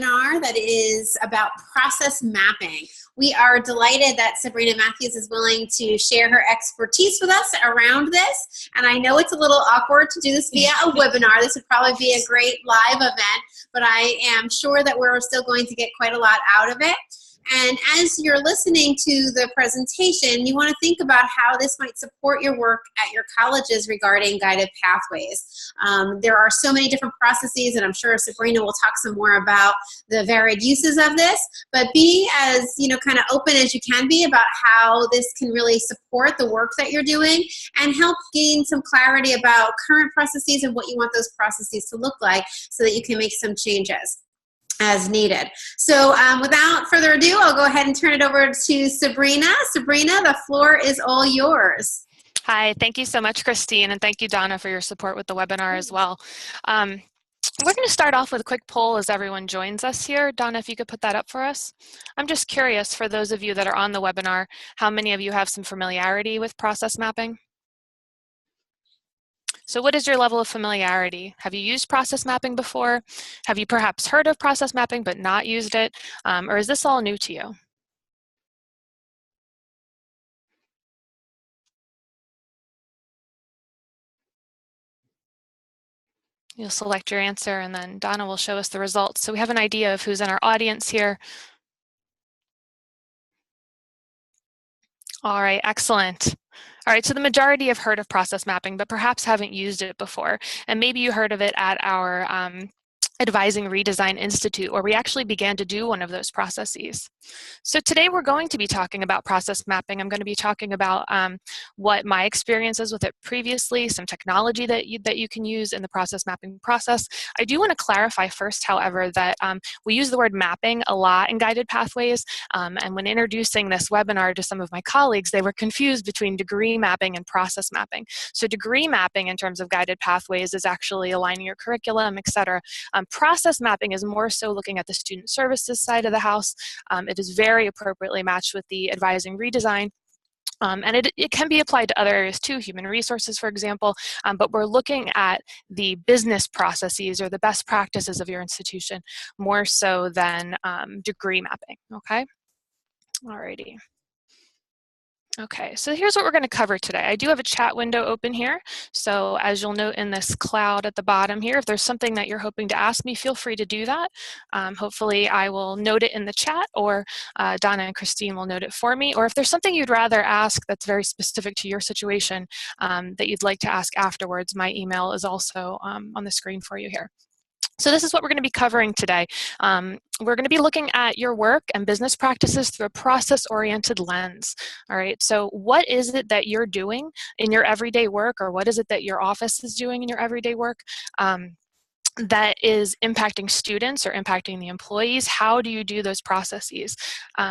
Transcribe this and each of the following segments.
webinar that is about process mapping. We are delighted that Sabrina Matheus is willing to share her expertise with us around this. And I know it's a little awkward to do this via a webinar. This would probably be a great live event, but I am sure that we're still going to get quite a lot out of it. And as you're listening to the presentation, you want to think about how this might support your work at your colleges regarding guided pathways. There are so many different processes, and I'm sure Sabrina will talk some more about the varied uses of this, but be as, kind of open as you can be about how this can really support the work that you're doing and help gain some clarity about current processes and what you want those processes to look like so that you can make some changes as needed. So without further ado, I'll go ahead and turn it over to Sabrina. Sabrina, the floor is all yours. Hi, thank you so much, Christine, and thank you, Donna, for your support with the webinar as well. We're going to start off with a quick poll as everyone joins us here. Donna, if you could put that up for us. I'm just curious, for those of you that are on the webinar, how many of you have some familiarity with process mapping? So what is your level of familiarity? Have you used process mapping before? Have you perhaps heard of process mapping but not used it? Or is this all new to you? You'll select your answer and then Donna will show us the results. So we have an idea of who's in our audience here. All right, excellent. All right, so the majority have heard of process mapping, but perhaps haven't used it before. And maybe you heard of it at our Advising Redesign Institute, where we actually began to do one of those processes. So today we're going to be talking about process mapping. I'm going to be talking about what my experience is with it previously, some technology that you can use in the process mapping process. I do want to clarify first, however, that we use the word mapping a lot in guided pathways, and when introducing this webinar to some of my colleagues, they were confused between degree mapping and process mapping. So degree mapping in terms of guided pathways is actually aligning your curriculum, etc. Process mapping is more so looking at the student services side of the house. It is very appropriately matched with the advising redesign. And it can be applied to other areas too, human resources, for example, but we're looking at the business processes or the best practices of your institution more so than degree mapping, okay? Alrighty. Okay, so here's what we're going to cover today. I do have a chat window open here, so as you'll note in this cloud at the bottom here, if there's something that you're hoping to ask me, feel free to do that. Hopefully I will note it in the chat, or Donna and Christine will note it for me, or if there's something you'd rather ask that's very specific to your situation that you'd like to ask afterwards, my email is also on the screen for you here. So this is what we're going to be covering today. We're going to be looking at your work and business practices through a process-oriented lens. All right, so what is it that you're doing in your everyday work, or what is it that your office is doing in your everyday work that is impacting students or impacting the employees? How do you do those processes?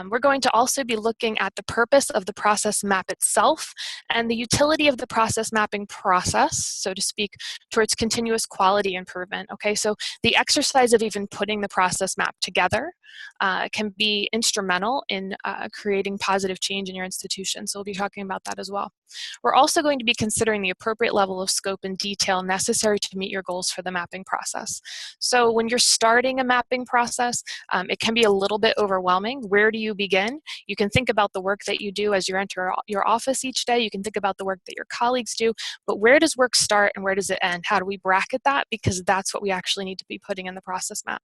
We're going to also be looking at the purpose of the process map itself and the utility of the process mapping process, so to speak, towards continuous quality improvement. Okay, so the exercise of even putting the process map together can be instrumental in creating positive change in your institution. So we'll be talking about that as well. We're also going to be considering the appropriate level of scope and detail necessary to meet your goals for the mapping process. So when you're starting a mapping process, it can be a little bit overwhelming. Where do you begin? You can think about the work that you do as you enter your office each day. You can think about the work that your colleagues do, but where does work start and where does it end? How do we bracket that? Because that's what we actually need to be putting in the process map.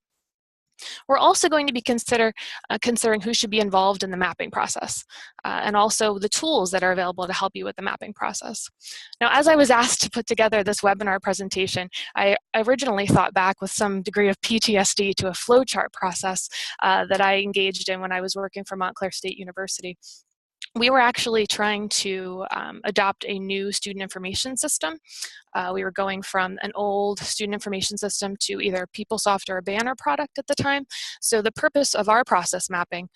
We're also going to be considering who should be involved in the mapping process and also the tools that are available to help you with the mapping process. Now, as I was asked to put together this webinar presentation, I originally thought back with some degree of PTSD to a flowchart process that I engaged in when I was working for Montclair State University. We were actually trying to adopt a new student information system. We were going from an old student information system to either PeopleSoft or a Banner product at the time. So the purpose of our process mapping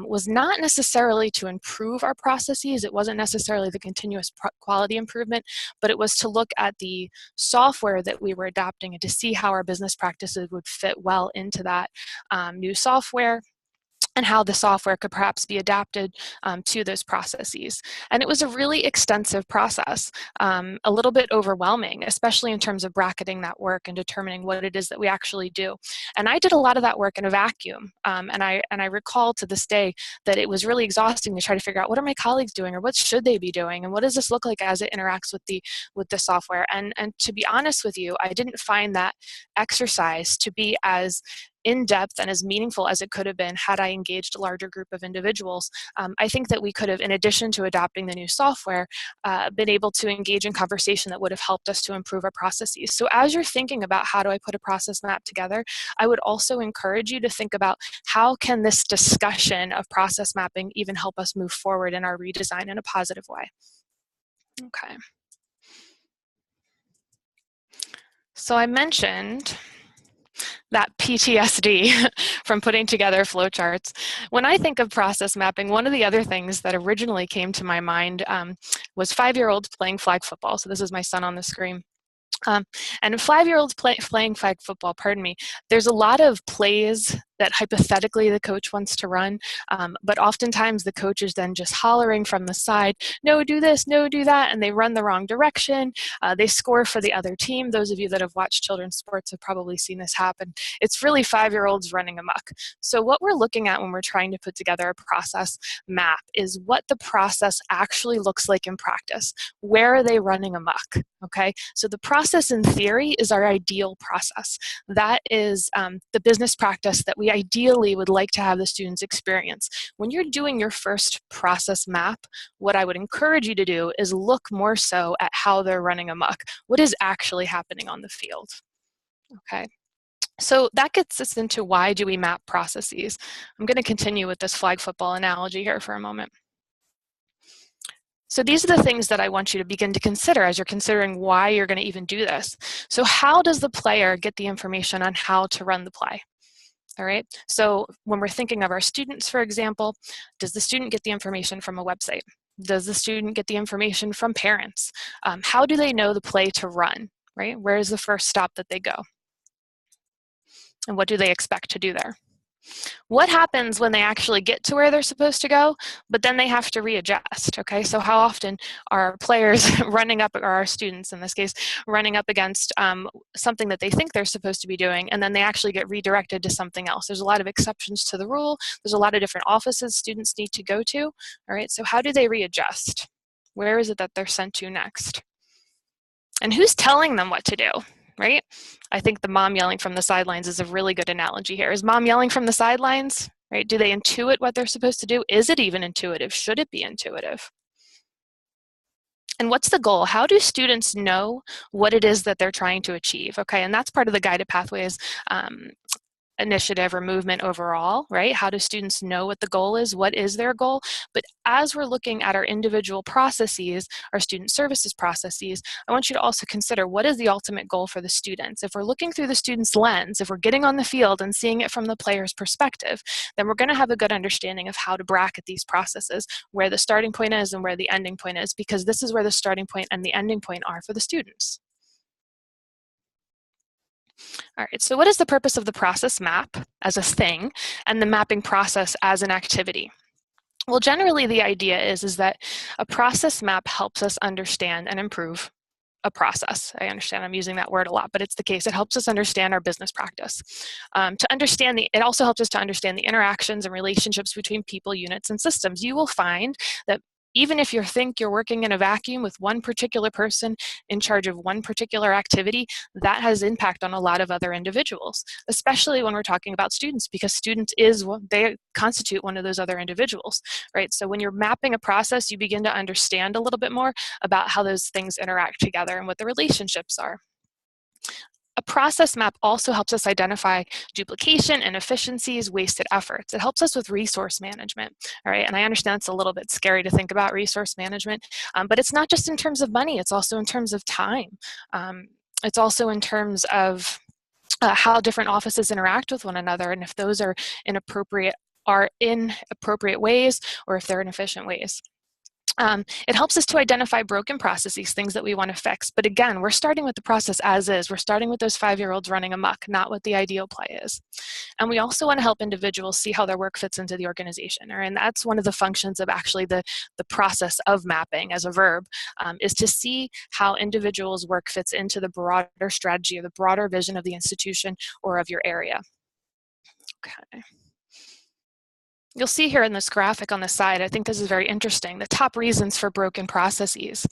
was not necessarily to improve our processes. It wasn't necessarily the continuous quality improvement, but it was to look at the software that we were adopting and to see how our business practices would fit well into that new software, and how the software could perhaps be adapted to those processes. And it was a really extensive process, a little bit overwhelming, especially in terms of bracketing that work and determining what it is that we actually do. And I did a lot of that work in a vacuum. And I recall to this day that it was really exhausting to try to figure out what are my colleagues doing, or what should they be doing, and what does this look like as it interacts with the software. And to be honest with you, I didn't find that exercise to be as in-depth and as meaningful as it could have been had I engaged a larger group of individuals. I think that we could have, in addition to adopting the new software, been able to engage in conversation that would have helped us to improve our processes. So as you're thinking about how do I put a process map together, I would also encourage you to think about how can this discussion of process mapping even help us move forward in our redesign in a positive way. Okay. So I mentioned that PTSD from putting together flowcharts. When I think of process mapping, one of the other things that originally came to my mind was 5-year-olds playing flag football. So this is my son on the screen. And 5-year-olds playing flag football, pardon me, there's a lot of plays that hypothetically the coach wants to run, but oftentimes the coach is then just hollering from the side, no, do this, no, do that, and they run the wrong direction. They score for the other team. Those of you that have watched children's sports have probably seen this happen. It's really 5-year-olds running amok. So what we're looking at when we're trying to put together a process map is what the process actually looks like in practice. Where are they running amok? Okay, so the process in theory is our ideal process. That is the business practice that we ideally would like to have the students experience. When you're doing your first process map, what I would encourage you to do is look more so at how they're running amok. What is actually happening on the field? Okay. So that gets us into why do we map processes. I'm going to continue with this flag football analogy here for a moment. So these are the things that I want you to begin to consider as you're considering why you're going to even do this. So how does the player get the information on how to run the play? All right, so when we're thinking of our students, for example, does the student get the information from a website? Does the student get the information from parents? How do they know the play to run, right? Where is the first stop that they go? And what do they expect to do there? What happens when they actually get to where they're supposed to go, but then they have to readjust, okay? So how often are players running up, or our students in this case, running up against something that they think they're supposed to be doing, and then they actually get redirected to something else? There's a lot of exceptions to the rule. There's a lot of different offices students need to go to, all right? So how do they readjust? Where is it that they're sent to next? And who's telling them what to do? Right? I think the mom yelling from the sidelines is a really good analogy here. Is mom yelling from the sidelines? Right? Do they intuit what they're supposed to do? Is it even intuitive? Should it be intuitive? And what's the goal? How do students know what it is that they're trying to achieve? Okay, and that's part of the Guided Pathways initiative or movement overall, right? How do students know what the goal is? What is their goal? But as we're looking at our individual processes, our student services processes, I want you to also consider what is the ultimate goal for the students. If we're looking through the student's lens, if we're getting on the field and seeing it from the player's perspective, then we're going to have a good understanding of how to bracket these processes, where the starting point is and where the ending point is, because this is where the starting point and the ending point are for the students. All right, so what is the purpose of the process map as a thing and the mapping process as an activity? Well, generally the idea is that a process map helps us understand and improve a process. I understand I'm using that word a lot, but it's the case. It helps us understand our business practice. It also helps us to understand the interactions and relationships between people, units, and systems. You will find that even if you think you're working in a vacuum with one particular person in charge of one particular activity, that has impact on a lot of other individuals, especially when we're talking about students, because they constitute one of those other individuals, right? So when you're mapping a process, you begin to understand a little bit more about how those things interact together and what the relationships are. A process map also helps us identify duplication, inefficiencies, wasted efforts. It helps us with resource management, all right? And I understand it's a little bit scary to think about resource management, but it's not just in terms of money, it's also in terms of time. It's also in terms of how different offices interact with one another, and if those are in appropriate ways, or if they're inefficient ways. It helps us to identify broken processes, things that we want to fix. But again, we're starting with the process as is. We're starting with those 5-year-olds running amok, not what the ideal play is. And we also want to help individuals see how their work fits into the organization. And that's one of the functions of actually the process of mapping as a verb, is to see how individuals' work fits into the broader strategy or the broader vision of the institution or of your area. Okay. You'll see here in this graphic on the side, I think this is very interesting, the top reasons for broken processes.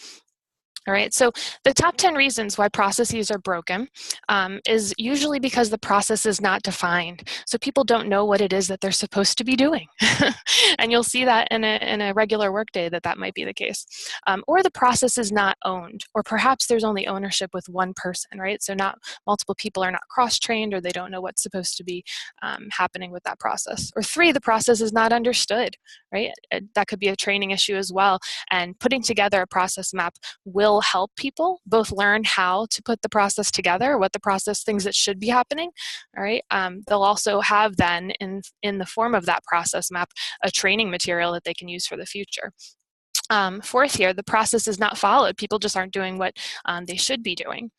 All right, so the top 10 reasons why processes are broken is usually because the process is not defined. So people don't know what it is that they're supposed to be doing. And you'll see that in a regular workday that might be the case. Or the process is not owned, or perhaps there's only ownership with one person, right? So not multiple people are not cross-trained, or they don't know what's supposed to be happening with that process. Or 3, the process is not understood, right? That could be a training issue as well. And putting together a process map will help people both learn how to put the process together, what the process things that should be happening. All right. They'll also have then in the form of that process map a training material that they can use for the future. 4th here, the process is not followed. People just aren't doing what they should be doing.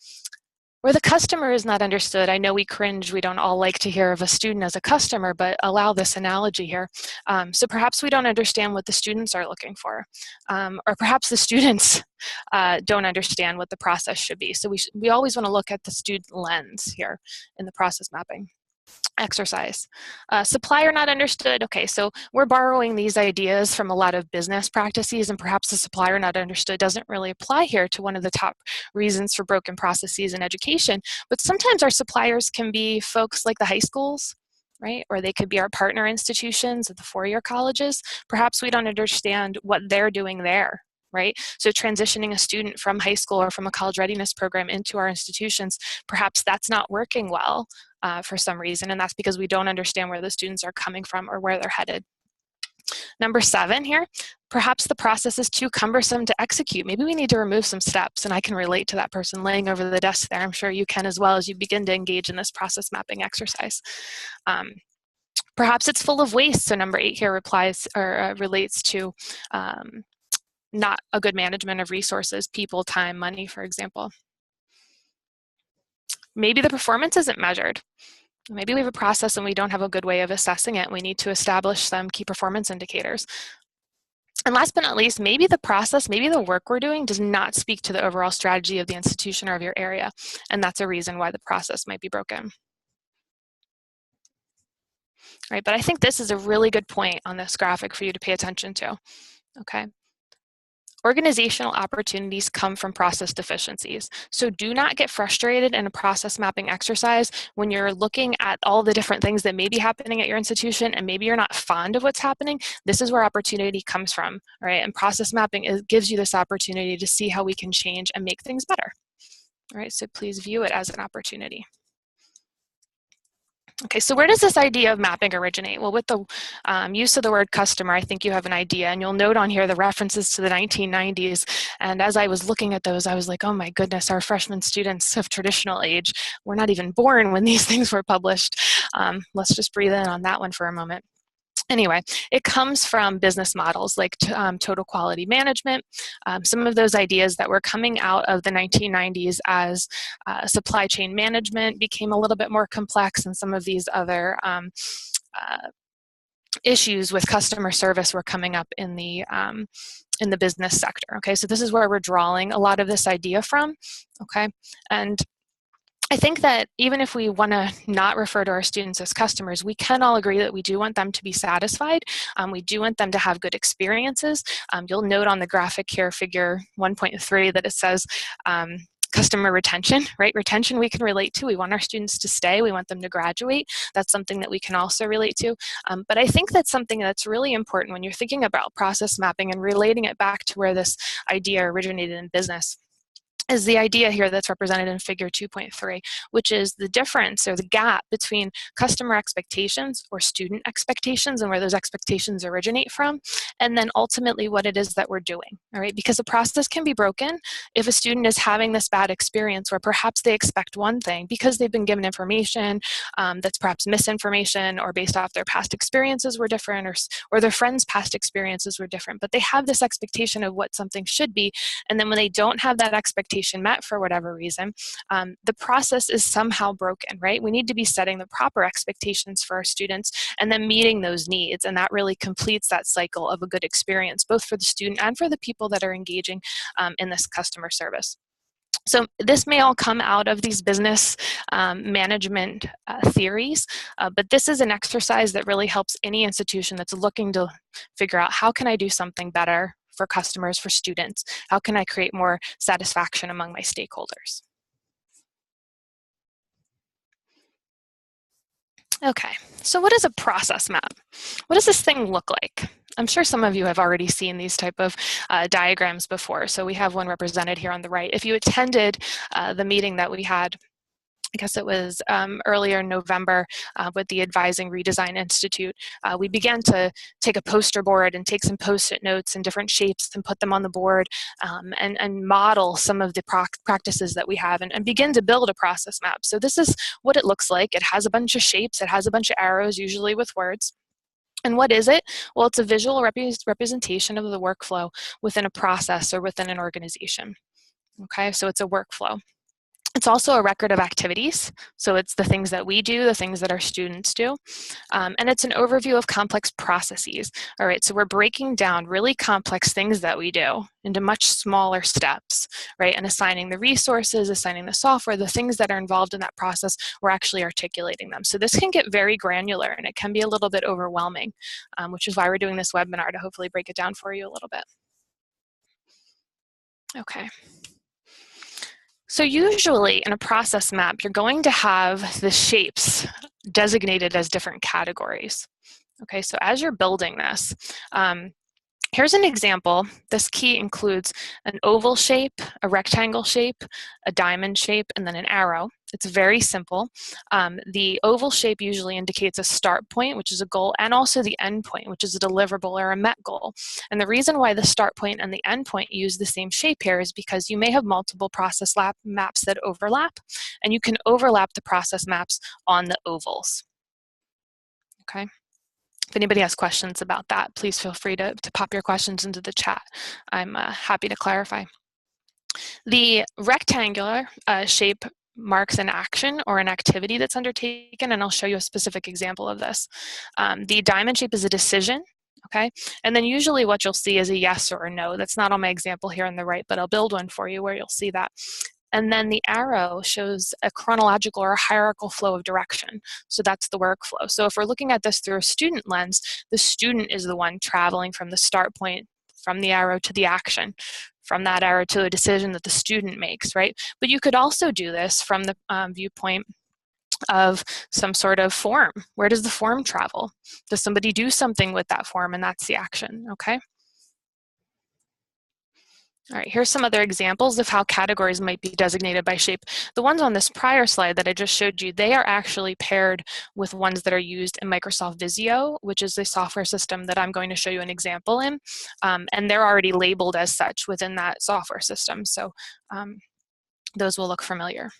Where the customer is not understood, I know we cringe, we don't all like to hear of a student as a customer, but allow this analogy here. So perhaps we don't understand what the students are looking for, or perhaps the students don't understand what the process should be. So we always want to look at the student lens here in the process mapping exercise. Supplier not understood. Okay, so we're borrowing these ideas from a lot of business practices, and perhaps the supplier not understood doesn't really apply here to one of the top reasons for broken processes in education. But sometimes our suppliers can be folks like the high schools, right? Or they could be our partner institutions at the 4-year colleges. Perhaps we don't understand what they're doing there. Right? So transitioning a student from high school or from a college readiness program into our institutions, perhaps that's not working well for some reason, and that's because we don't understand where the students are coming from or where they're headed. Number 7 here, perhaps the process is too cumbersome to execute. Maybe we need to remove some steps, and I can relate to that person laying over the desk there. I'm sure you can as well as you begin to engage in this process mapping exercise. Perhaps it's full of waste, so number 8 here relates to not a good management of resources, people, time, money, for example. Maybe the performance isn't measured. Maybe we have a process and we don't have a good way of assessing it. We need to establish some key performance indicators. And last but not least, maybe the process, maybe the work we're doing does not speak to the overall strategy of the institution or of your area. And that's a reason why the process might be broken. Right, but I think this is a really good point on this graphic for you to pay attention to. Okay. Organizational opportunities come from process deficiencies. So do not get frustrated in a process mapping exercise when you're looking at all the different things that may be happening at your institution and maybe you're not fond of what's happening. This is where opportunity comes from, right? And process mapping gives you this opportunity to see how we can change and make things better. All right, so please view it as an opportunity. Okay, so where does this idea of mapping originate? Well, with the use of the word customer, I think you have an idea, and you'll note on here the references to the 1990s, and as I was looking at those, I was like, oh my goodness, our freshman students of traditional age were not even born when these things were published. Let's just breathe in on that one for a moment. Anyway, it comes from business models like total quality management, some of those ideas that were coming out of the 1990s as supply chain management became a little bit more complex, and some of these other issues with customer service were coming up in the business sector. Okay, so this is where we're drawing a lot of this idea from. Okay, and I think that even if we want to not refer to our students as customers, we can all agree that we do want them to be satisfied. We do want them to have good experiences. You'll note on the graphic here, figure 1.3, that it says customer retention, right? Retention we can relate to. We want our students to stay. We want them to graduate. That's something that we can also relate to. But I think that's something that's really important when you're thinking about process mapping and relating it back to where this idea originated in business. is the idea here that's represented in figure 2.3, which is the difference or the gap between customer expectations or student expectations and where those expectations originate from, and then ultimately what it is that we're doing, all right? Because the process can be broken if a student is having this bad experience where perhaps they expect one thing because they've been given information that's perhaps misinformation or based off their past experiences were different, or their friends' past experiences were different, but they have this expectation of what something should be, and then when they don't have that expectation met for whatever reason, the process is somehow broken, right? We need to be setting the proper expectations for our students and then meeting those needs, and that really completes that cycle of a good experience, both for the student and for the people that are engaging in this customer service. So this may all come out of these business management theories, but this is an exercise that really helps any institution that's looking to figure out how can I do something better for customers, for students? How can I create more satisfaction among my stakeholders? Okay, so what is a process map? What does this thing look like? I'm sure some of you have already seen these type of diagrams before, so we have one represented here on the right. If you attended the meeting that we had, I guess it was earlier in November with the Advising Redesign Institute, we began to take a poster board and take some post-it notes in different shapes and put them on the board and model some of the practices that we have and begin to build a process map. So this is what it looks like. It has a bunch of shapes. It has a bunch of arrows, usually with words. And what is it? Well, it's a visual representation of the workflow within a process or within an organization. Okay, so it's a workflow. It's also a record of activities, so it's the things that we do, the things that our students do, and it's an overview of complex processes. All right, so we're breaking down really complex things that we do into much smaller steps, right, and assigning the resources, assigning the software, the things that are involved in that process, we're actually articulating them. So this can get very granular, and it can be a little bit overwhelming, which is why we're doing this webinar, to hopefully break it down for you a little bit. Okay. So usually in a process map, you're going to have the shapes designated as different categories. Okay, so as you're building this, here's an example. This key includes an oval shape, a rectangle shape, a diamond shape, and then an arrow. It's very simple. The oval shape usually indicates a start point, which is a goal, and also the end point, which is a deliverable or a met goal. And the reason why the start point and the end point use the same shape here is because you may have multiple process maps that overlap, and you can overlap the process maps on the ovals. Okay. If anybody has questions about that, please feel free to pop your questions into the chat. I'm happy to clarify. The rectangular shape marks an action or an activity that's undertaken, and I'll show you a specific example of this. The diamond shape is a decision, okay? And then usually what you'll see is a yes or a no. That's not on my example here on the right, but I'll build one for you where you'll see that. And then the arrow shows a chronological or a hierarchical flow of direction. So that's the workflow. So if we're looking at this through a student lens, the student is the one traveling from the start point, from the arrow to the action, from that arrow to a decision that the student makes, right? But you could also do this from the viewpoint of some sort of form. Where does the form travel? Does somebody do something with that form, and that's the action, okay? All right, here's some other examples of how categories might be designated by shape. The ones on this prior slide that I just showed you, they are actually paired with ones that are used in Microsoft Visio, which is the software system that I'm going to show you an example in. And they're already labeled as such within that software system. So those will look familiar.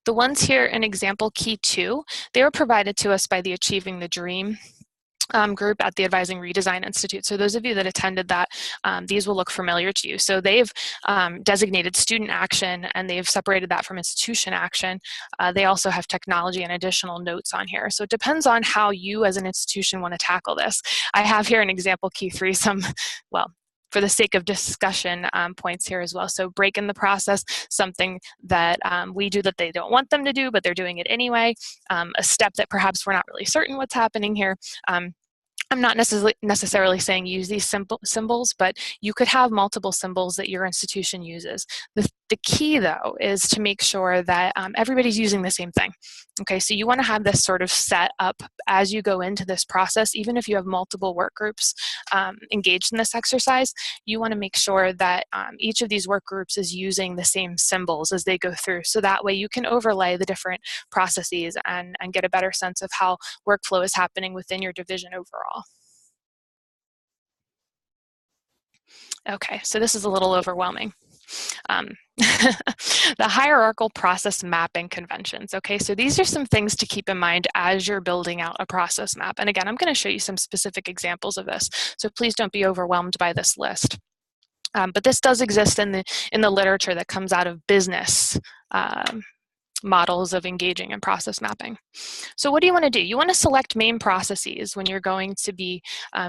The ones here in example key 2, they were provided to us by the Achieving the Dream group at the Advising Redesign Institute. So those of you that attended that, these will look familiar to you. So they've designated student action and they've separated that from institution action. They also have technology and additional notes on here. So it depends on how you as an institution want to tackle this. I have here an example key 3, some, well, for the sake of discussion, points here as well. So break in the process, something that we do that they don't want them to do, but they're doing it anyway. A step that perhaps we're not really certain what's happening here. I'm not necessarily saying use these symbols, but you could have multiple symbols that your institution uses. The The key, though, is to make sure that everybody's using the same thing. Okay, so you want to have this sort of set up as you go into this process. Even if you have multiple work groups engaged in this exercise, you want to make sure that each of these work groups is using the same symbols as they go through, so that way you can overlay the different processes and get a better sense of how workflow is happening within your division overall. Okay, so this is a little overwhelming. The hierarchical process mapping conventions. Okay, so these are some things to keep in mind as you're building out a process map. And again, I'm going to show you some specific examples of this, so please don't be overwhelmed by this list. But this does exist in the literature that comes out of business models of engaging in process mapping. So what do you want to do? You want to select main processes when you're going to be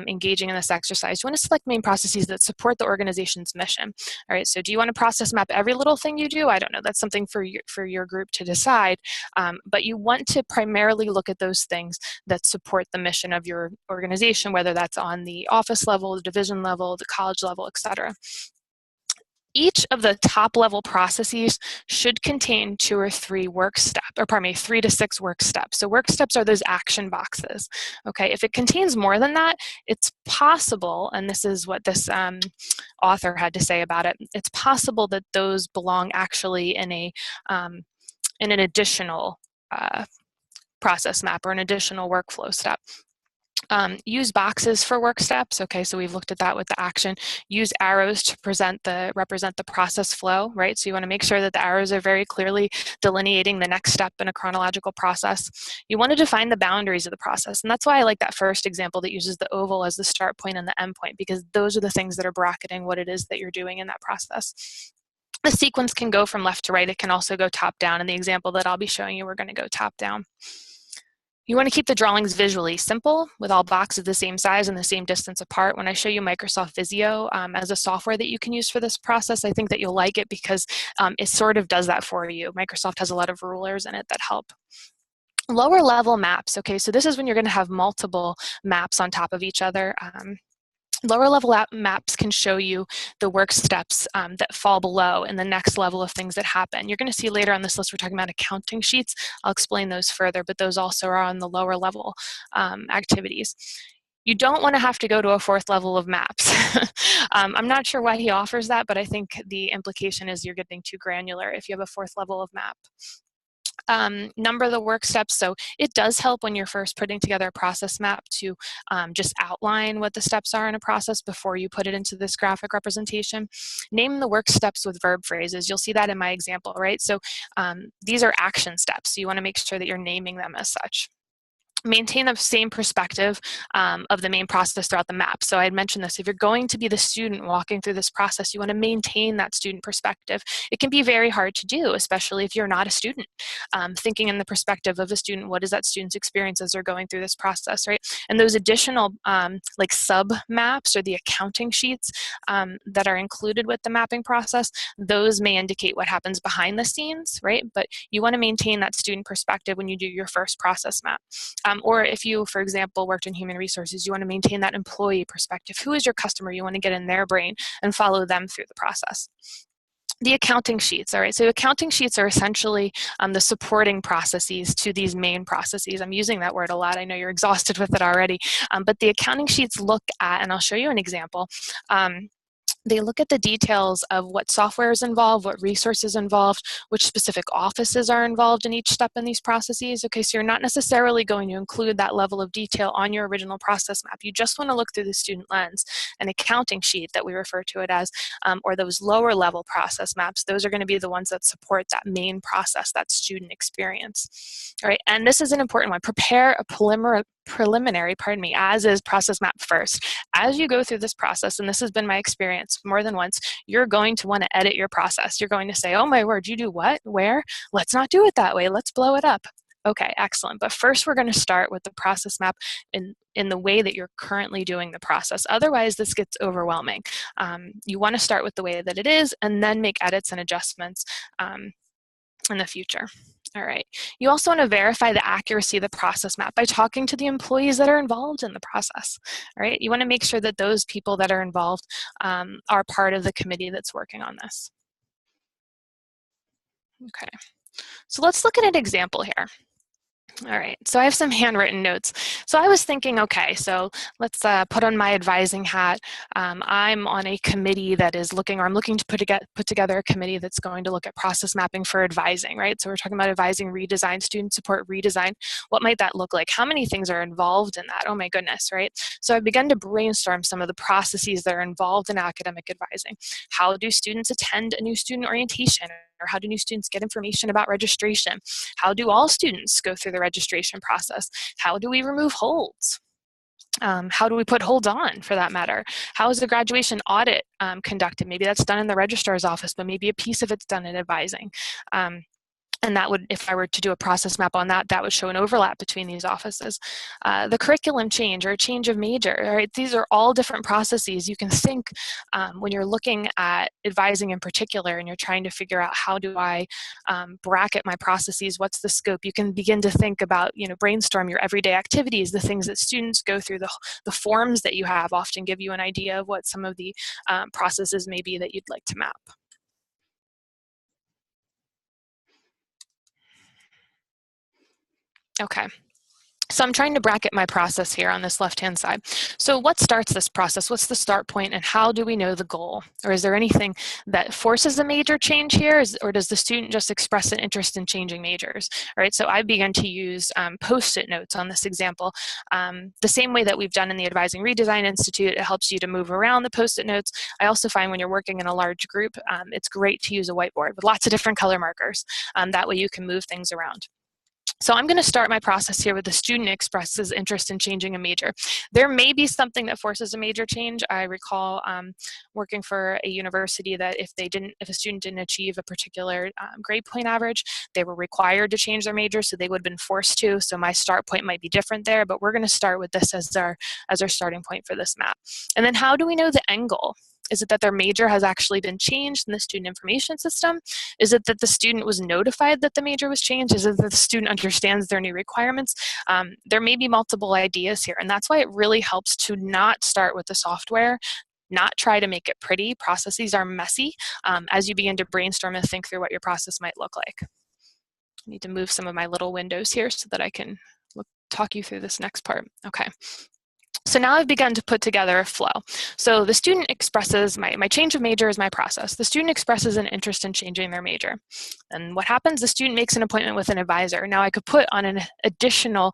engaging in this exercise. You want to select main processes that support the organization's mission. All right, so do you want to process map every little thing you do? I don't know. That's something for your group to decide. But you want to primarily look at those things that support the mission of your organization, whether that's on the office level, the division level, the college level, etc. Each of the top level processes should contain 2 or 3 work steps, or pardon me, 3 to 6 work steps. So work steps are those action boxes. Okay, if it contains more than that, it's possible, and this is what this author had to say about it, it's possible that those belong actually in an additional process map or an additional workflow step. Use boxes for work steps. Okay, so we've looked at that with the action. Use arrows to represent the process flow, right? So you want to make sure that the arrows are very clearly delineating the next step in a chronological process. You want to define the boundaries of the process, and that's why I like that first example that uses the oval as the start point and the end point, because those are the things that are bracketing what it is that you're doing in that process. The sequence can go from left to right. It can also go top down. In the example that I'll be showing you, we're going to go top down. You want to keep the drawings visually simple with all boxes the same size and the same distance apart. When I show you Microsoft Visio as a software that you can use for this process, I think that you'll like it because it sort of does that for you. Microsoft has a lot of rulers in it that help. Lower level maps. Okay, so this is when you're going to have multiple maps on top of each other. Lower level maps can show you the work steps that fall below in the next level of things that happen. You're going to see later on this list, we're talking about accounting sheets. I'll explain those further, but those also are on the lower level activities. You don't want to have to go to a 4th level of maps. I'm not sure why he offers that, but I think the implication is you're getting too granular if you have a 4th level of map. Number the work steps. So it does help when you're first putting together a process map to just outline what the steps are in a process before you put it into this graphic representation. Name the work steps with verb phrases. You'll see that in my example, right? So these are action steps. So you want to make sure that you're naming them as such. Maintain the same perspective of the main process throughout the map. So I had mentioned this, if you're going to be the student walking through this process, you want to maintain that student perspective. It can be very hard to do, especially if you're not a student. Thinking in the perspective of a student, what is that student's experience as they're going through this process, right? And those additional like sub maps or the accounting sheets that are included with the mapping process, those may indicate what happens behind the scenes, right? But you want to maintain that student perspective when you do your first process map. Or if you, for example, worked in human resources, you want to maintain that employee perspective. Who is your customer? You want to get in their brain and follow them through the process. The accounting sheets, all right, so accounting sheets are essentially the supporting processes to these main processes. I'm using that word a lot. I know you're exhausted with it already, but the accounting sheets look at, and I'll show you an example, they look at the details of what software is involved, what resources involved, which specific offices are involved in each step in these processes. Okay, so you're not necessarily going to include that level of detail on your original process map. You just want to look through the student lens. An accounting sheet that we refer to it as, or those lower level process maps, those are going to be the ones that support that main process, that student experience. All right, and this is an important one. Prepare a preliminary, as is process map first. As you go through this process, and this has been my experience more than once, you're going to want to edit your process. You're going to say, oh my word, you do what? Where? Let's not do it that way. Let's blow it up. Okay, excellent. But first we're going to start with the process map in the way that you're currently doing the process. Otherwise, this gets overwhelming. You want to start with the way that it is and then make edits and adjustments in the future. All right. You also want to verify the accuracy of the process map by talking to the employees that are involved in the process. All right. You want to make sure that those people that are involved are part of the committee that's working on this. Okay, so let's look at an example here. All right, so I have some handwritten notes. So I was thinking, okay, so let's put on my advising hat. I'm on a committee that is looking, or I'm looking to put together a committee that's going to look at process mapping for advising, right? So we're talking about advising redesign, student support redesign. What might that look like? How many things are involved in that? Oh my goodness, right? So I've begun to brainstorm some of the processes that are involved in academic advising. How do students attend a new student orientation? Or how do new students get information about registration? How do all students go through the registration process? How do we remove holds? How do we put holds on, for that matter? How is the graduation audit conducted? Maybe that's done in the registrar's office, but maybe a piece of it's done in advising. And that would, if I were to do a process map on that, that would show an overlap between these offices. The curriculum change or change of major, right? These are all different processes. You can think when you're looking at advising in particular and you're trying to figure out how do I bracket my processes, what's the scope, you can begin to think about, brainstorm your everyday activities, the things that students go through, the forms that you have often give you an idea of what some of the processes may be that you'd like to map. Okay. So I'm trying to bracket my process here on this left-hand side. So what starts this process? What's the start point, and how do we know the goal? Or is there anything that forces a major change here, or does the student just express an interest in changing majors? All right, so I began to use Post-it notes on this example. The same way that we've done in the Advising Redesign Institute, it helps you to move around the Post-it notes. I also find when you're working in a large group, it's great to use a whiteboard with lots of different color markers. That way you can move things around. So I'm going to start my process here with the student expresses interest in changing a major. There may be something that forces a major change. I recall working for a university that if a student didn't achieve a particular grade point average, they were required to change their major, so they would have been forced to. So my start point might be different there, but we're going to start with this as our starting point for this map. And then how do we know the end goal? Is it that their major has actually been changed in the student information system? Is it that the student was notified that the major was changed? Is it that the student understands their new requirements? There may be multiple ideas here, and that's why it really helps to not start with the software, not try to make it pretty. Processes are messy as you begin to brainstorm and think through what your process might look like. I need to move some of my little windows here so that I can talk you through this next part. Okay. So now I've begun to put together a flow. So the student expresses, my change of major is my process. The student expresses an interest in changing their major. And what happens? The student makes an appointment with an advisor. Now I could put on an additional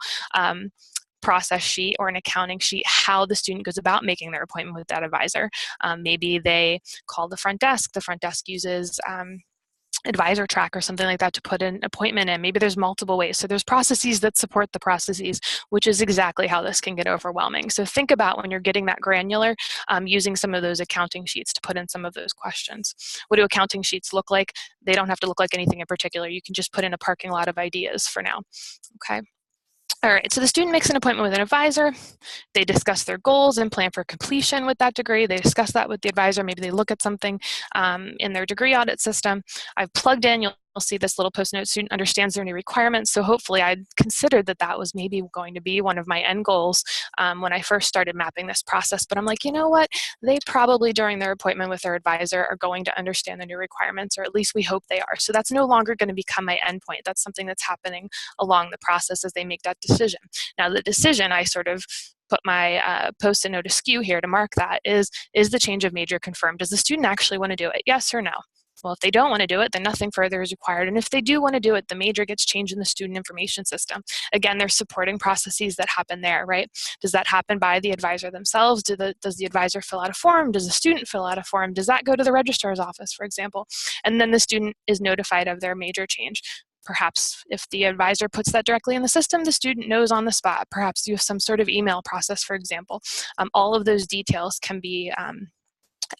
process sheet or an accounting sheet how the student goes about making their appointment with that advisor. Maybe they call the front desk. The front desk uses advisor track or something like that to put an appointment in. Maybe there's multiple ways. So there's processes that support the processes, which is exactly how this can get overwhelming. So think about when you're getting that granular, using some of those accounting sheets to put in some of those questions. What do accounting sheets look like? They don't have to look like anything in particular. You can just put in a parking lot of ideas for now. Okay. All right, so the student makes an appointment with an advisor. They discuss their goals and plan for completion with that degree. They discuss that with the advisor. Maybe they look at something in their degree audit system. I've plugged in, you'll see this little post-note, student understands their new requirements. So hopefully I'd considered that was maybe going to be one of my end goals when I first started mapping this process. But I'm like, you know what? They probably during their appointment with their advisor are going to understand the new requirements, or at least we hope they are. So that's no longer going to become my endpoint. That's something that's happening along the process as they make that decision. Now the decision, I sort of put my post-it note askew here to mark that, is the change of major confirmed? Does the student actually want to do it? Yes or no? Well, if they don't want to do it, then nothing further is required. And if they do want to do it, the major gets changed in the student information system. Again, there's supporting processes that happen there, right? Does that happen by the advisor themselves? Does the advisor fill out a form? Does the student fill out a form? Does that go to the registrar's office, for example? And then the student is notified of their major change. Perhaps if the advisor puts that directly in the system, the student knows on the spot. Perhaps you have some sort of email process, for example. All of those details can be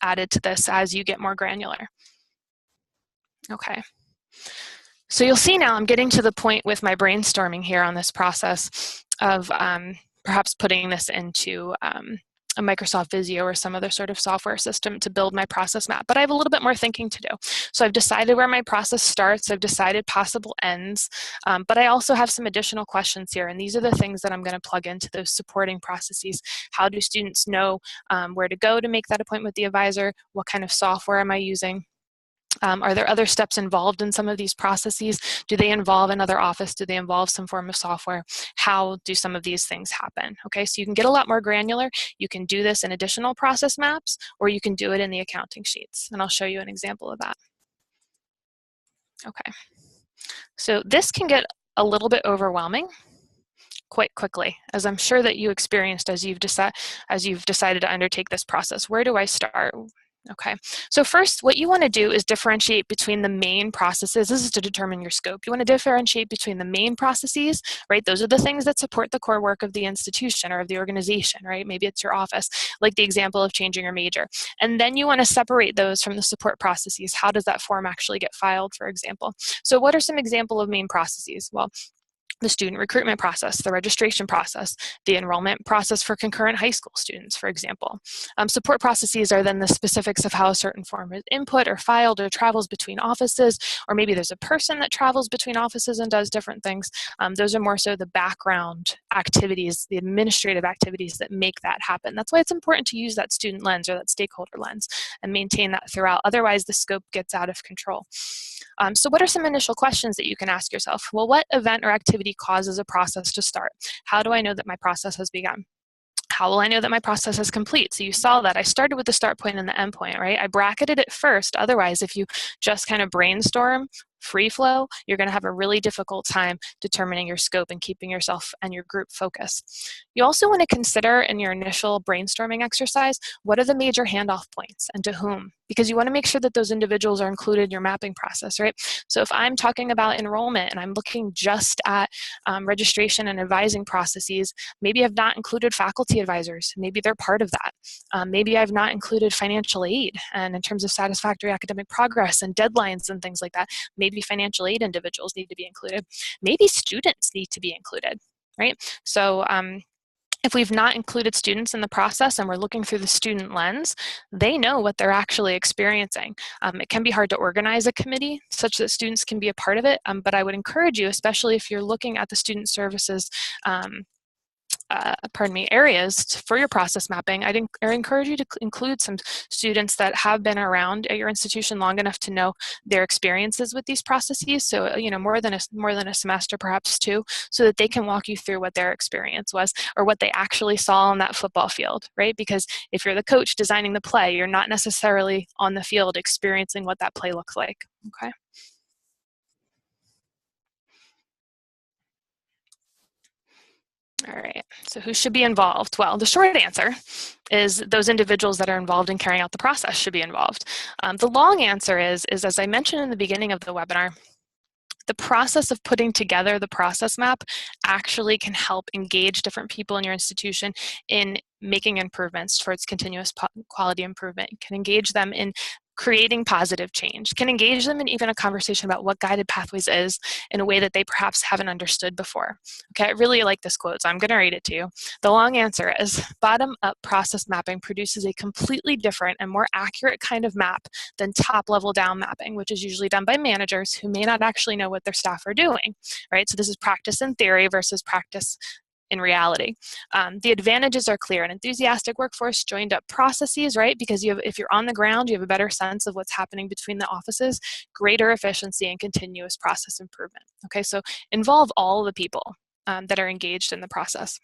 added to this as you get more granular. Okay. So you'll see now I'm getting to the point with my brainstorming here on this process of perhaps putting this into a Microsoft Visio or some other sort of software system to build my process map. But I have a little bit more thinking to do. So I've decided where my process starts. I've decided possible ends. But I also have some additional questions here. And these are the things that I'm going to plug into those supporting processes. How do students know where to go to make that appointment with the advisor? What kind of software am I using? Are there other steps involved in some of these processes? Do they involve another office? Do they involve some form of software? How do some of these things happen? Okay, so you can get a lot more granular. You can do this in additional process maps, or you can do it in the accounting sheets. And I'll show you an example of that. Okay, so this can get a little bit overwhelming quite quickly, as I'm sure that you experienced as you've decided to undertake this process. Where do I start? Okay, so first what you want to do is differentiate between the main processes. This is to determine your scope. You want to differentiate between the main processes, right? Those are the things that support the core work of the institution or of the organization, right? Maybe it's your office, like the example of changing your major. And then you want to separate those from the support processes. How does that form actually get filed, for example? So what are some example of main processes? Well, the student recruitment process, the registration process, the enrollment process for concurrent high school students, for example. Support processes are then the specifics of how a certain form is input or filed or travels between offices, or maybe there's a person that travels between offices and does different things. Those are more so the background activities, the administrative activities that make that happen. That's why it's important to use that student lens or that stakeholder lens and maintain that throughout. Otherwise, the scope gets out of control. So what are some initial questions that you can ask yourself? Well, what event or activity causes a process to start? How do I know that my process has begun? How will I know that my process is complete? So you saw that I started with the start point and the end point, right? I bracketed it first. Otherwise, if you just kind of brainstorm, free flow, you're going to have a really difficult time determining your scope and keeping yourself and your group focused. You also want to consider in your initial brainstorming exercise, what are the major handoff points and to whom? Because you want to make sure that those individuals are included in your mapping process, right? So if I'm talking about enrollment and I'm looking just at registration and advising processes, maybe I've not included faculty advisors. Maybe they're part of that. Maybe I've not included financial aid and in terms of satisfactory academic progress and deadlines and things like that. Maybe financial aid individuals need to be included. Maybe students need to be included, right? So if we've not included students in the process and we're looking through the student lens, they know what they're actually experiencing. It can be hard to organize a committee such that students can be a part of it, but I would encourage you, especially if you're looking at the student services areas for your process mapping, I encourage you to include some students that have been around at your institution long enough to know their experiences with these processes. So, more than a semester, perhaps two, so that they can walk you through what their experience was or what they actually saw on that football field, right? Because if you're the coach designing the play, you're not necessarily on the field experiencing what that play looks like, okay? All right, so who should be involved? Well, the short answer is those individuals that are involved in carrying out the process should be involved. The long answer is as I mentioned in the beginning of the webinar, the process of putting together the process map actually can help engage different people in your institution in making improvements towards continuous quality improvement. It can engage them in creating positive change, can engage them in even a conversation about what guided pathways is in a way that they perhaps haven't understood before. Okay, I really like this quote, so I'm going to read it to you. The long answer is, bottom-up process mapping produces a completely different and more accurate kind of map than top-level down mapping, which is usually done by managers who may not actually know what their staff are doing, right? So this is practice in theory versus practice in reality. The advantages are clear. An enthusiastic workforce, joined up processes, right? Because if you're on the ground, you have a better sense of what's happening between the offices, greater efficiency and continuous process improvement. Okay, so involve all the people that are engaged in the process.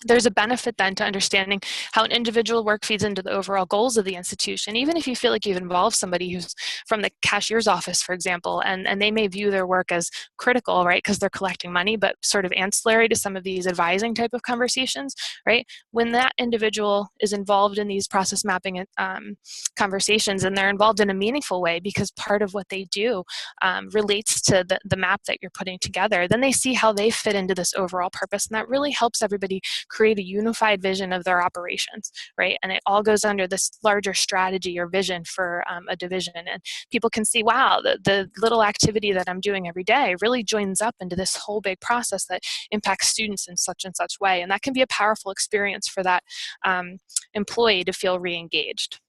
There's a benefit then to understanding how an individual work feeds into the overall goals of the institution. Even if you feel like you've involved somebody who's from the cashier's office, for example, and they may view their work as critical, right, because they're collecting money, but sort of ancillary to some of these advising type of conversations, right? When that individual is involved in these process mapping conversations and they're involved in a meaningful way because part of what they do relates to the map that you're putting together, then they see how they fit into this overall purpose, and that really helps everybody create a unified vision of their operations, right? And it all goes under this larger strategy or vision for a division. And people can see, wow, the little activity that I'm doing every day really joins up into this whole big process that impacts students in such and such way. And that can be a powerful experience for that employee to feel re-engaged.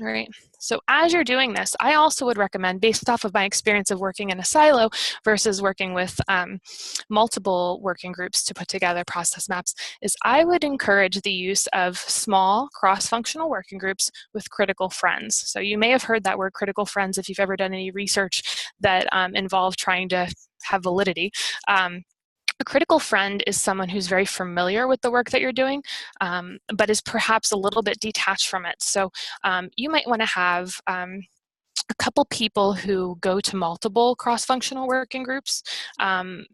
All right, so as you're doing this, I also would recommend, based off of my experience of working in a silo versus working with multiple working groups to put together process maps, is I would encourage the use of small cross-functional working groups with critical friends. So you may have heard that word critical friends if you've ever done any research that involved trying to have validity. A critical friend is someone who's very familiar with the work that you're doing, but is perhaps a little bit detached from it. So you might want to have a couple people who go to multiple cross-functional working groups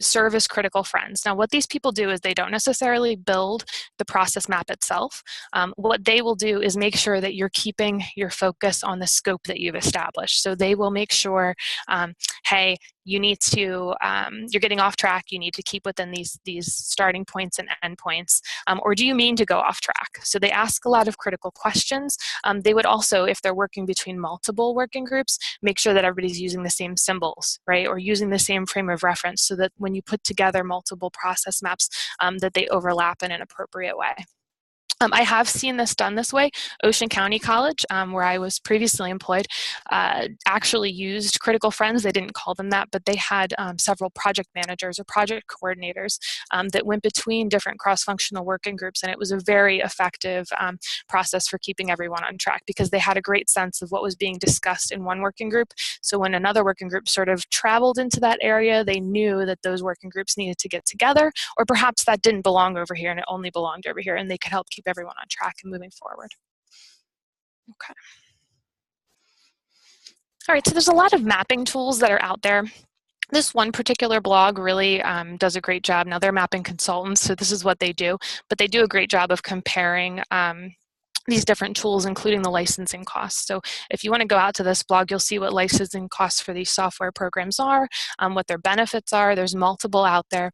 serve as critical friends. Now, what these people do is they don't necessarily build the process map itself. What they will do is make sure that you're keeping your focus on the scope that you've established. So they will make sure, hey, you need to, you're getting off track, you need to keep within these starting points and end points, or do you mean to go off track? So they ask a lot of critical questions. They would also, if they're working between multiple working groups, make sure that everybody's using the same symbols, right? Or using the same frame of reference so that when you put together multiple process maps, that they overlap in an appropriate way. I have seen this done this way. Ocean County College, where I was previously employed, actually used critical friends. They didn't call them that, but they had several project managers or project coordinators that went between different cross-functional working groups, and it was a very effective process for keeping everyone on track because they had a great sense of what was being discussed in one working group. So when another working group sort of traveled into that area, they knew that those working groups needed to get together, or perhaps that didn't belong over here and it only belonged over here, and they could help keep everyone on track and moving forward. Okay. All right, so there's a lot of mapping tools that are out there. This one particular blog really does a great job. Now, they're mapping consultants, so this is what they do, but they do a great job of comparing these different tools, including the licensing costs. So if you want to go out to this blog, you'll see what licensing costs for these software programs are, what their benefits are. There's multiple out there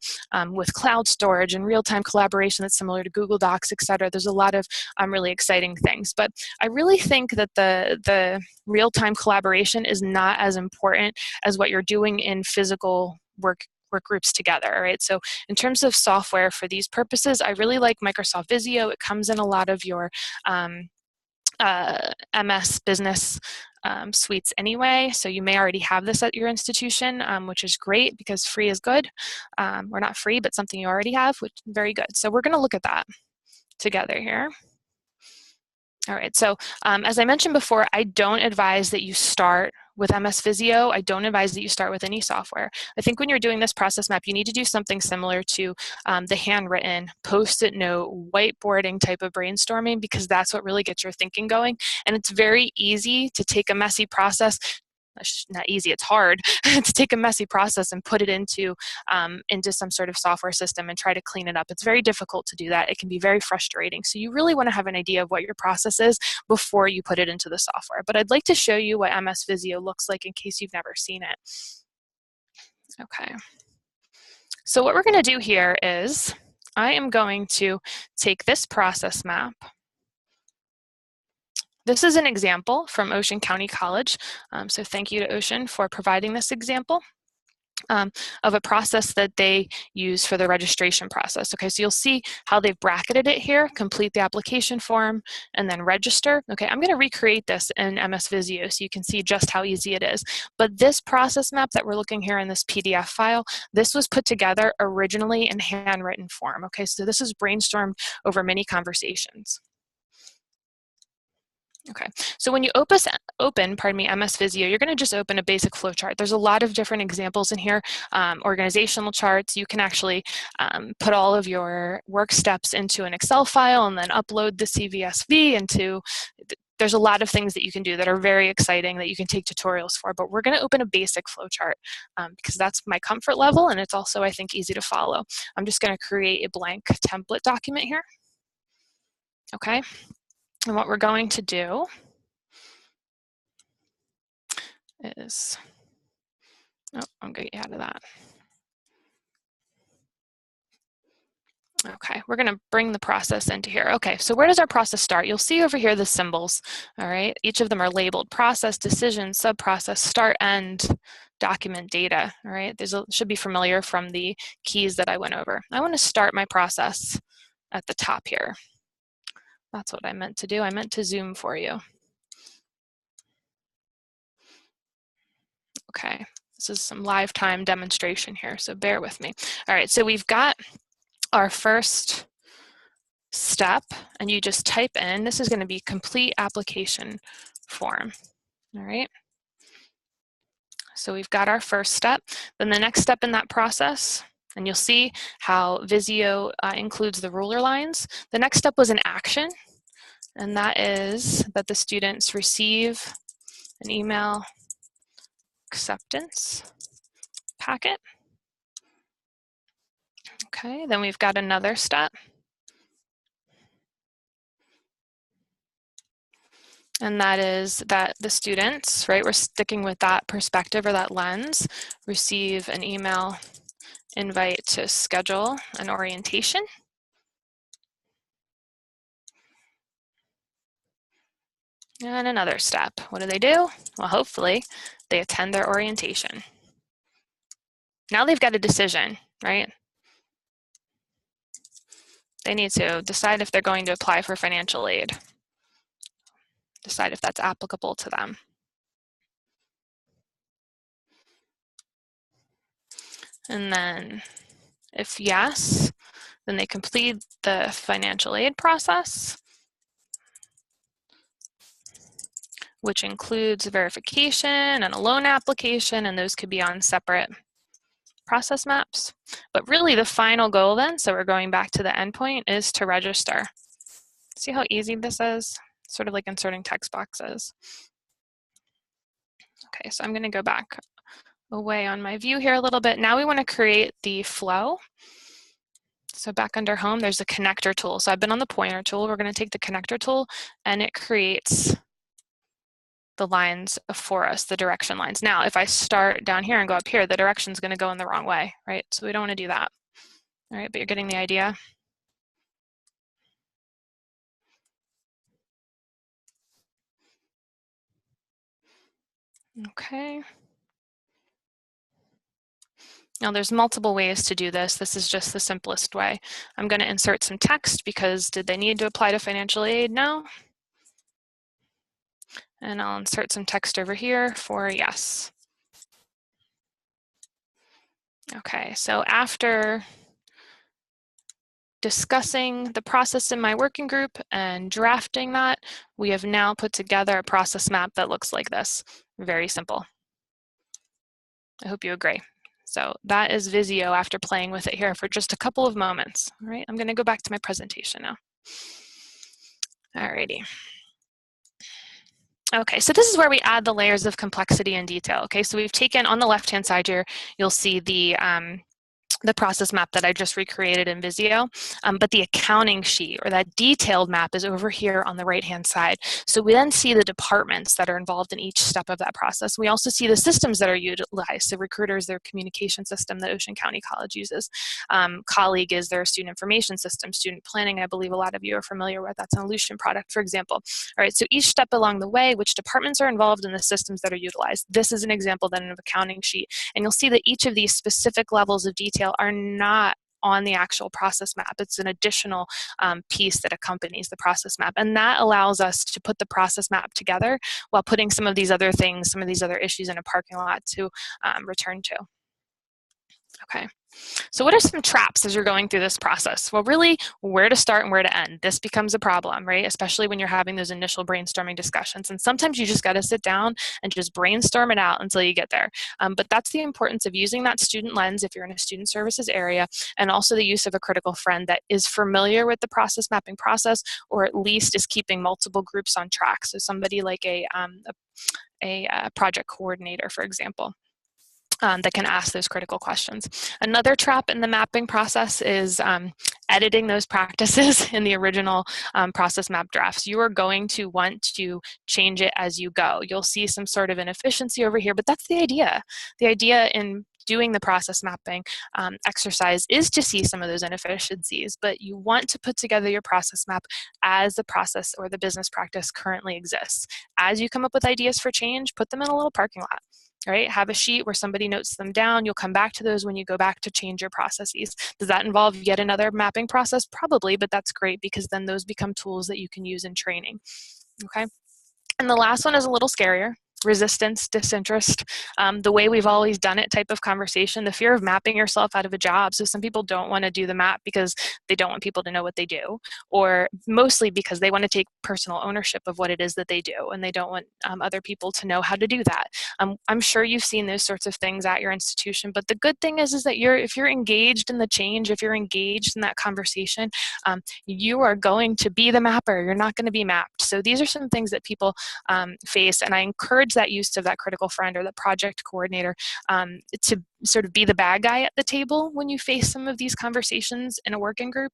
with cloud storage and real-time collaboration that's similar to Google Docs, et cetera. There's a lot of really exciting things. But I really think that the real-time collaboration is not as important as what you're doing in physical work groups together, right? So in terms of software for these purposes, I really like Microsoft Visio. It comes in a lot of your MS business suites anyway, so you may already have this at your institution, which is great because free is good, or not free, but something you already have, which is very good. So we're going to look at that together here. All right, so as I mentioned before, I don't advise that you start with MS Visio. I don't advise that you start with any software. I think when you're doing this process map, you need to do something similar to the handwritten, post-it note, whiteboarding type of brainstorming, because that's what really gets your thinking going. And it's very easy to take a messy process, not easy, it's hard to take a messy process and put it into some sort of software system and try to clean it up. It's very difficult to do that. It can be very frustrating. So you really want to have an idea of what your process is before you put it into the software. But I'd like to show you what MS Visio looks like in case you've never seen it. Okay. So what we're going to do here is I am going to take this process map. This is an example from Ocean County College, so thank you to Ocean for providing this example of a process that they use for the registration process. Okay, so you'll see how they've bracketed it here: complete the application form and then register. Okay, I'm going to recreate this in MS Visio so you can see just how easy it is. But this process map that we're looking here in this PDF file, this was put together originally in handwritten form. Okay, so this is brainstormed over many conversations. Okay, so when you open MS Visio, you're going to just open a basic flowchart. There's a lot of different examples in here, organizational charts. You can actually put all of your work steps into an Excel file and then upload the CVSV into. There's a lot of things that you can do that are very exciting that you can take tutorials for, but we're going to open a basic flowchart because that's my comfort level, and it's also, I think, easy to follow. I'm just going to create a blank template document here. Okay. And what we're going to do is, I'm going to get out of that. Okay, we're going to bring the process into here. Okay, so where does our process start? You'll see over here the symbols, all right? Each of them are labeled: process, decision, sub-process, start, end, document, data, all right? Should be familiar from the keys that I went over. I want to start my process at the top here. That's what I meant to do. I meant to zoom for you. Okay, this is some live time demonstration here, so bear with me. All right, so we've got our first step, and you just type in, this is going to be complete application form. All right. So we've got our first step. Then the next step in that process, and you'll see how Visio includes the ruler lines. The next step was an action, and that is that the students receive an email acceptance packet. Okay, then we've got another step. And that is that the students, right, we're sticking with that perspective or that lens, receive an email invite to schedule an orientation. And another step. What do? Well, hopefully they attend their orientation. Now they've got a decision, right? They need to decide if they're going to apply for financial aid. Decide if that's applicable to them. And then if yes, then they complete the financial aid process, which includes verification and a loan application, and those could be on separate process maps. But really the final goal then, so we're going back to the endpoint, is to register. See how easy this is? Sort of like inserting text boxes. Okay, so I'm going to go back away on my view here a little bit. Now we want to create the flow. So back under home, there's a connector tool. So I've been on the pointer tool. We're going to take the connector tool, and it creates the lines for us, the direction lines. Now, if I start down here and go up here, the direction's going to go in the wrong way, right? So we don't want to do that. All right, but you're getting the idea. Okay. Now there's multiple ways to do this. This is just the simplest way. I'm going to insert some text because did they need to apply to financial aid? No. And I'll insert some text over here for yes. Okay, so after discussing the process in my working group and drafting that, we have now put together a process map that looks like this. Very simple. I hope you agree. So that is Visio after playing with it here for just a couple of moments. All right, I'm going to go back to my presentation now. Alrighty. Okay, so this is where we add the layers of complexity and detail. Okay, so we've taken on the left-hand side here, you'll see the process map that I just recreated in Visio, but the accounting sheet or that detailed map is over here on the right-hand side. So we then see the departments that are involved in each step of that process. We also see the systems that are utilized. So Recruiters, their communication system that Ocean County College uses. Colleague is their student information system. Student planning, I believe a lot of you are familiar with. That's an Aleutian product, for example. All right, so each step along the way, which departments are involved in the systems that are utilized. This is an example then of accounting sheet. And you'll see that each of these specific levels of detail are not on the actual process map. It's an additional piece that accompanies the process map. And that allows us to put the process map together while putting some of these other things, some of these other issues in a parking lot to return to. Okay. So what are some traps as you're going through this process? Well, really, where to start and where to end. This becomes a problem, right? Especially when you're having those initial brainstorming discussions. And sometimes you just got to sit down and just brainstorm it out until you get there. But that's the importance of using that student lens if you're in a student services area, and also the use of a critical friend that is familiar with the process mapping process, or at least is keeping multiple groups on track. So somebody like a project coordinator, for example. That can ask those critical questions. Another trap in the mapping process is editing those practices in the original process map drafts. You are going to want to change it as you go. You'll see some sort of inefficiency over here, but that's the idea. The idea in doing the process mapping exercise is to see some of those inefficiencies, but you want to put together your process map as the process or the business practice currently exists. As you come up with ideas for change, put them in a little parking lot. Right? Have a sheet where somebody notes them down. You'll come back to those when you go back to change your processes. Does that involve yet another mapping process? Probably, but that's great because then those become tools that you can use in training. Okay? And the last one is a little scarier. resistance, disinterest, the way we've always done it type of conversation, the fear of mapping yourself out of a job. So some people don't want to do the map because they don't want people to know what they do, or mostly because they want to take personal ownership of what it is that they do, and they don't want other people to know how to do that. I'm sure you've seen those sorts of things at your institution, but the good thing is that if you're engaged in the change, if you're engaged in that conversation, you are going to be the mapper. You're not going to be mapped. So these are some things that people face, and I encourage that use of that critical friend or the project coordinator to sort of be the bad guy at the table when you face some of these conversations in a working group.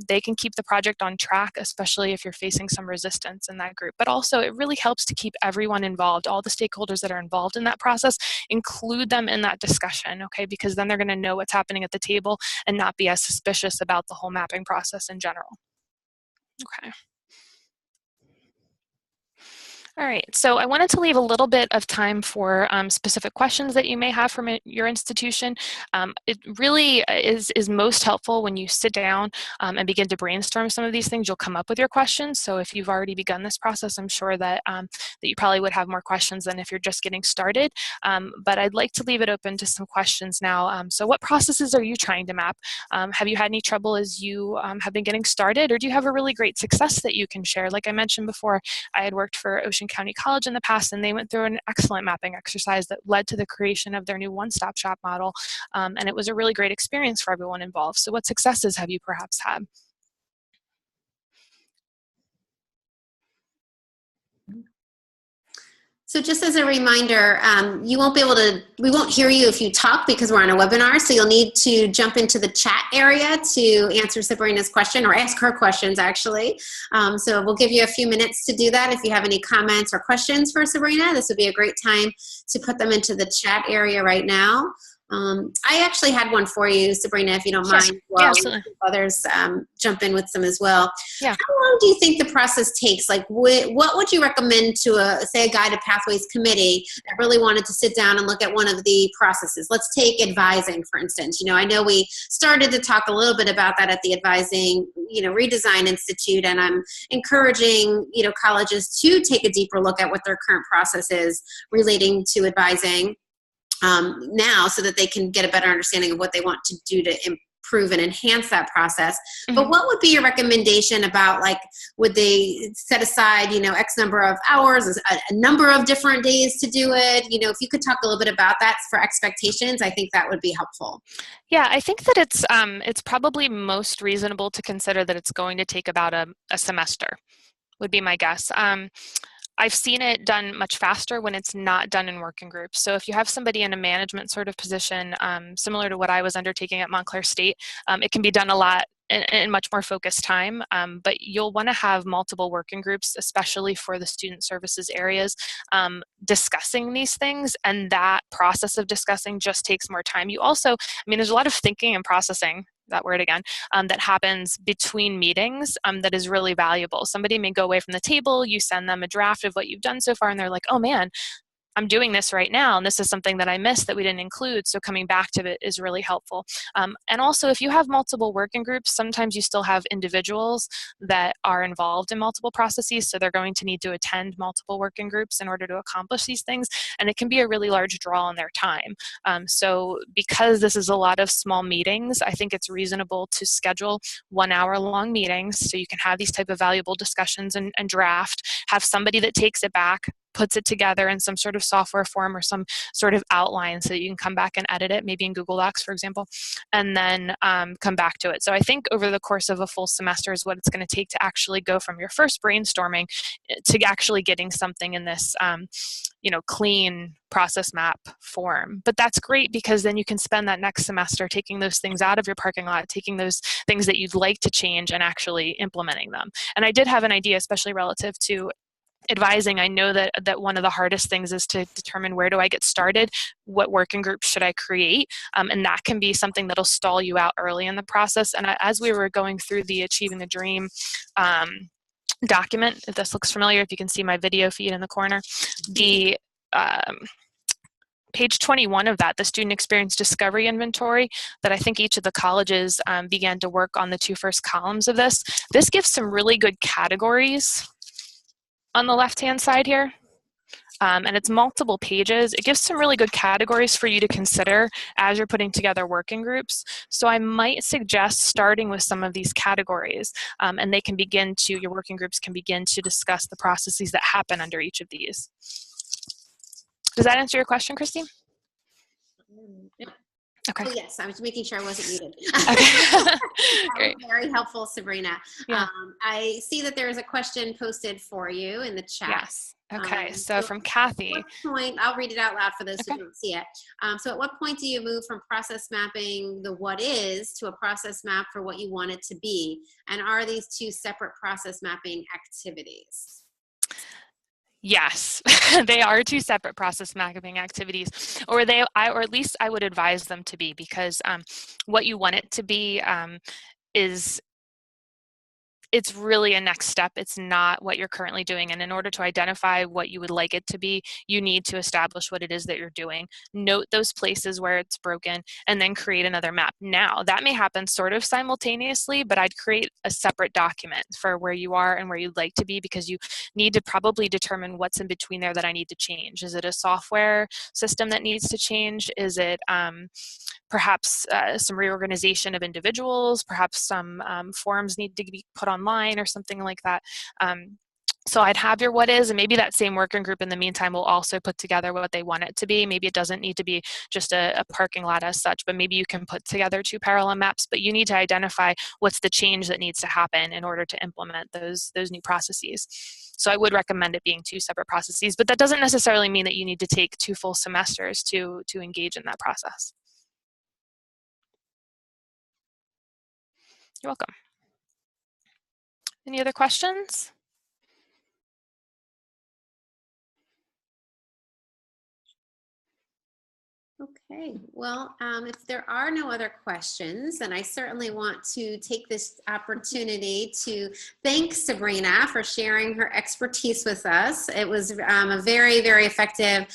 They can keep the project on track, especially if you're facing some resistance in that group. But also, it really helps to keep everyone involved, all the stakeholders that are involved in that process, include them in that discussion, okay? Because then they're going to know what's happening at the table and not be as suspicious about the whole mapping process in general. Okay. All right, so I wanted to leave a little bit of time for specific questions that you may have from your institution. It really is most helpful when you sit down and begin to brainstorm some of these things. You'll come up with your questions. So if you've already begun this process, I'm sure that, that you probably would have more questions than if you're just getting started. But I'd like to leave it open to some questions now. So what processes are you trying to map? Have you had any trouble as you have been getting started, or do you have a really great success that you can share? Like I mentioned before, I had worked for Ocean County College in the past, and they went through an excellent mapping exercise that led to the creation of their new one-stop shop model, and it was a really great experience for everyone involved. So what successes have you perhaps had? So just as a reminder, we won't hear you if you talk because we're on a webinar, so you'll need to jump into the chat area to answer Sabrina's question, or ask her questions actually. So we'll give you a few minutes to do that. If you have any comments or questions for Sabrina, this would be a great time to put them into the chat area right now. I actually had one for you, Sabrina, if you don't mind. Well, yeah, absolutely. Others jump in with some as well. Yeah. How long do you think the process takes? Like, what would you recommend to say a guided pathways committee that really wanted to sit down and look at one of the processes? Let's take advising, for instance. I know we started to talk a little bit about that at the Advising, Redesign Institute, and I'm encouraging, colleges to take a deeper look at what their current process is relating to advising now, so that they can get a better understanding of what they want to do to improve and enhance that process. Mm-hmm. But what would be your recommendation about, like, would they set aside, X number of hours, a number of different days to do it? If you could talk a little bit about that for expectations, I think that would be helpful. Yeah, I think that it's probably most reasonable to consider that it's going to take about a semester, would be my guess. I've seen it done much faster when it's not done in working groups. So if you have somebody in a management sort of position, similar to what I was undertaking at Montclair State, it can be done a lot in much more focused time, but you'll want to have multiple working groups, especially for the student services areas, discussing these things, and that process of discussing just takes more time. You also, there's a lot of thinking and processing, that word again, that happens between meetings that is really valuable. Somebody may go away from the table, you send them a draft of what you've done so far, and they're like, oh man, I'm doing this right now, and this is something that I missed that we didn't include, so coming back to it is really helpful. And also, if you have multiple working groups, sometimes you still have individuals that are involved in multiple processes, so they're going to need to attend multiple working groups in order to accomplish these things, and it can be a really large draw on their time. So because this is a lot of small meetings, I think it's reasonable to schedule 1 hour long meetings so you can have these type of valuable discussions and draft, have somebody that takes it back, puts it together in some sort of software form or some sort of outline so that you can come back and edit it, maybe in Google Docs, for example, and then come back to it. So I think over the course of a full semester is what it's going to take to actually go from your first brainstorming to actually getting something in this clean process map form. But that's great because then you can spend that next semester taking those things out of your parking lot, taking those things that you'd like to change and actually implementing them. And I did have an idea, especially relative to advising. I know that one of the hardest things is to determine, where do I get started? What working group should I create? And that can be something that'll stall you out early in the process. And as we were going through the Achieving the Dream document, if this looks familiar, if you can see my video feed in the corner, the page 21 of that, the Student Experience Discovery Inventory, that I think each of the colleges began to work on the 2 first columns of this. This gives some really good categories on the left-hand side here and it's multiple pages. It gives some really good categories for you to consider as you're putting together working groups. So I might suggest starting with some of these categories, and they can begin to, your working groups can begin to discuss the processes that happen under each of these. Does that answer your question, Christy? Okay. Oh, yes, I was making sure I wasn't muted. Okay. Great. Very helpful, Sabrina. Yeah. I see that there is a question posted for you in the chat. Yes. Okay, so from Kathy. At what point, I'll read it out loud for those Okay. who don't see it. So at what point do you move from process mapping the what is to a process map for what you want it to be? And are these two separate process mapping activities? Yes, they are two separate process mapping activities, or at least I would advise them to be, because what you want it to be it's really a next step. It's not what you're currently doing. And in order to identify what you would like it to be, you need to establish what it is that you're doing. Note those places where it's broken, and then create another map. Now, that may happen sort of simultaneously, but I'd create a separate document for where you are and where you'd like to be, because you need to probably determine what's in between there that I need to change. Is it a software system that needs to change? Is it perhaps some reorganization of individuals? Perhaps some forms need to be put online or something like that. So I'd have your what is, and maybe that same working group in the meantime will also put together what they want it to be. Maybe it doesn't need to be just a parking lot as such, but maybe you can put together two parallel maps, but you need to identify what's the change that needs to happen in order to implement those new processes. So I would recommend it being two separate processes, but that doesn't necessarily mean that you need to take 2 full semesters to engage in that process. You're welcome. Any other questions? Okay, well, if there are no other questions, then I certainly want to take this opportunity to thank Sabrina for sharing her expertise with us. It was a very, very effective,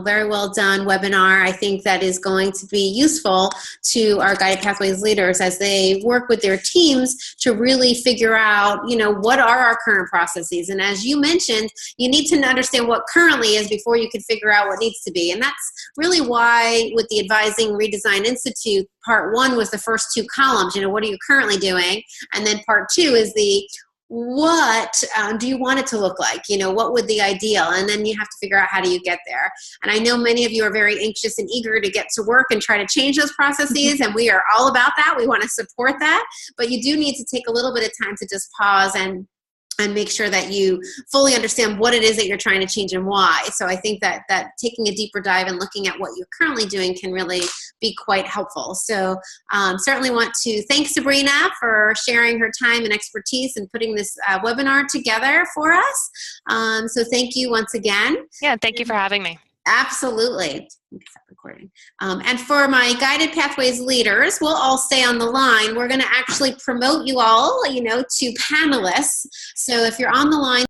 very well done webinar. I think that is going to be useful to our Guided Pathways leaders as they work with their teams to really figure out, you know, what are our current processes. And as you mentioned, you need to understand what currently is before you can figure out what needs to be. And that's really why with the Advising Redesign Institute, part 1 was the first 2 columns, you know, what are you currently doing? And then part 2 is the what do you want it to look like? You know, what would the ideal? And then you have to figure out how do you get there. And I know many of you are very anxious and eager to get to work and try to change those processes, and we are all about that. We want to support that. But you do need to take a little bit of time to just pause and make sure that you fully understand what it is that you're trying to change and why. So I think that taking a deeper dive and looking at what you're currently doing can really be quite helpful. So certainly want to thank Sabrina for sharing her time and expertise and putting this webinar together for us. So thank you once again. Yeah, thank you for having me. Absolutely. Recording. And for my Guided Pathways leaders, we'll all stay on the line. We're going to actually promote you all, you know, to panelists. So if you're on the line,